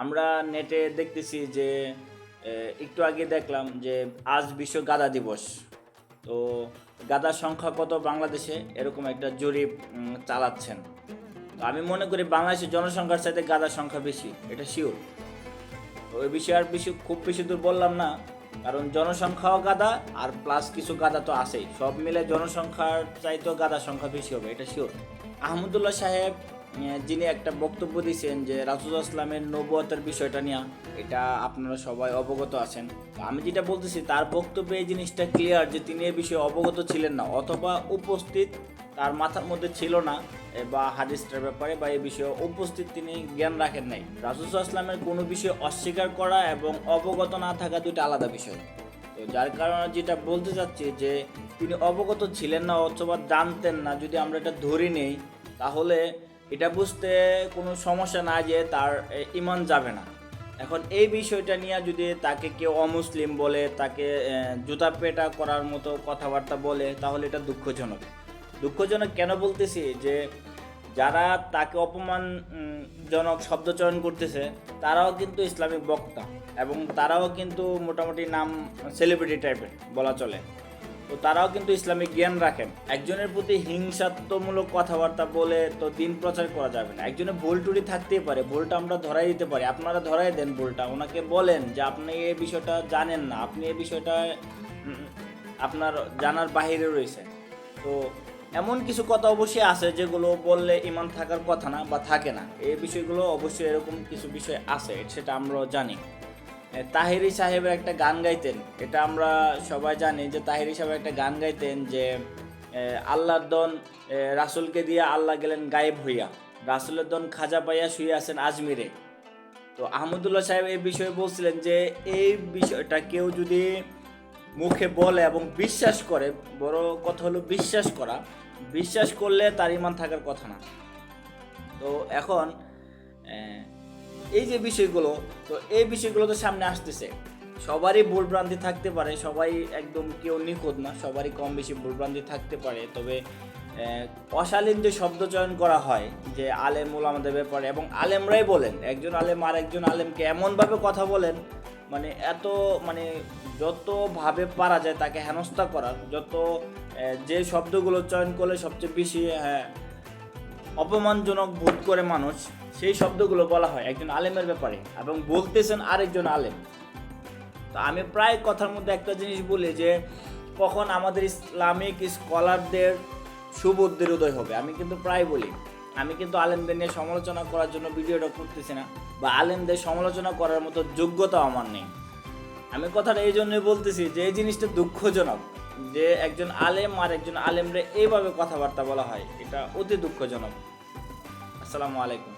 আমরা নেটে দেখতেছি যে একটু আগে দেখলাম যে আজ বিশ্ব গাধা দিবস। তো গাধার সংখ্যা কত বাংলাদেশে, এরকম একটা জরিপ চালাচ্ছেন। তো আমি মনে করি বাংলাদেশের জনসংখ্যার চাইতে গাধার সংখ্যা বেশি, এটা শিওর। তো ওই বিষয়ে আর খুব বেশি দূর বললাম না, কারণ জনসংখ্যাও গাধা আর প্লাস কিছু গাধা তো আছেই, সব মিলে জনসংখ্যার চাইতেও গাধার সংখ্যা বেশি হবে, এটা শিওর। আহমদুল্লাহ সাহেব যিনি একটা বক্তব্য দিয়েছেন যে রাসূলুল্লাহ ইসলামের নবুয়তের বিষয়টা নিয়ে, এটা আপনারা সবাই অবগত আছেন। আমি যেটা বলতেছি তার বক্তব্যে এই জিনিসটা ক্লিয়ার যে তিনি এই বিষয়ে অবগত ছিলেন না, অথবা উপস্থিত তার মাথার মধ্যে ছিল না, বা হাদিসটার ব্যাপারে বা এই বিষয়ে উপস্থিত তিনি জ্ঞান রাখেন নাই। রাসূলুল্লাহ ইসলামের কোনো বিষয়ে অস্বীকার করা এবং অবগত না থাকা দুইটা আলাদা বিষয়। তো যার কারণে যেটা বলতে চাচ্ছি যে তিনি অবগত ছিলেন না অথবা জানতেন না, যদি আমরা এটা ধরে নেই তাহলে এটা বুঝতে কোনো সমস্যা না যে তার ঈমান যাবে না। এখন এই বিষয়টা নিয়ে যদি তাকে কেউ অমুসলিম বলে, তাকে জুতা পেটা করার মতো কথাবার্তা বলে, তাহলে এটা দুঃখজনক। দুঃখজনক কেন বলতেছি, যে যারা তাকে অপমানজনক শব্দ চয়ন করতেছে তারাও কিন্তু ইসলামিক বক্তা, এবং তারাও কিন্তু মোটামুটি নাম সেলিব্রিটি টাইপের বলা চলে। তো তারাও কিন্তু ইসলামিক জ্ঞান রাখেন। একজনের প্রতি হিংসাত্মমূলক কথাবার্তা বলে তো দিন প্রচার করা যাবে না। একজনের ভুল টুটি থাকতেই পারে, ভুলটা আমরা ধরাই দিতে পারি, আপনারা ধরাই দেন ভুলটা, ওনাকে বলেন যে আপনি এই বিষয়টা জানেন না, আপনি এই বিষয়টা আপনার জানার বাহিরে রয়েছে। তো এমন কিছু কথা অবশ্যই আছে যেগুলো বললে ঈমান থাকার কথা না বা থাকে না, এই বিষয়গুলো অবশ্যই এরকম কিছু বিষয় আছে, সেটা আমরাও জানি। তাহেরি সাহেবের একটা গান গাইতেন, এটা আমরা সবাই জানি যে তাহেরি সাহেব একটা গান গাইতেন যে আল্লাহর দন রাসূলকে দিয়ে আল্লাহ গেলেন গায়েব হইয়া, রাসূলের দন খাজা পাইয়া শুয়ে আছেন আজমিরে। তো আহমদুল্লাহ সাহেব এই বিষয়ে বলছিলেন যে এই বিষয়টা কেউ যদি মুখে বলে এবং বিশ্বাস করে, বড় কথা হলো বিশ্বাস করা, বিশ্বাস করলে তার ঈমান থাকার কথা না। তো এখন এই যে বিষয়গুলো, তো এই বিষয়গুলো তো সামনে আসতেছে, সবারই ভুলভ্রান্তি থাকতে পারে, সবাই একদম কেউ নিখুঁত না, সবারই কম বেশি ভুলভ্রান্তি থাকতে পারে। তবে অশালীন যে শব্দ চয়ন করা হয় যে আলেম ওলামাদের ব্যাপারে, এবং আলেমরাই বলেন, একজন আলেম আর একজন আলেমকে এমনভাবে কথা বলেন, মানে এত মানে যতভাবে পারা যায় তাকে হেনস্থা করার, যে শব্দগুলো চয়ন করলে সবচেয়ে বেশি অপমানজনক বোধ করে মানুষ, সেই শব্দগুলো বলা হয় একজন আলেমের ব্যাপারে, এবং বলতেছেন আরেকজন আলেম। তো আমি প্রায় কথার মধ্যে একটা জিনিস বলি যে কখন আমাদের ইসলামিক স্কলারদের সুবুদ্ধির উদয় হবে। আমি কিন্তু প্রায় বলি, আমি কিন্তু আলেমদের নিয়ে সমালোচনা করার জন্য ভিডিওটা করতেছি না, বা আলেমদের সমালোচনা করার মতো যোগ্যতাও আমার নেই। আমি কথাটা এই জন্যই বলতেছি যে এই জিনিসটা দুঃখজনক যে একজন আলেম আর একজন আলেমরে এইভাবে কথাবার্তা বলা হয়, এটা অতি দুঃখজনক। আসসালামু আলাইকুম।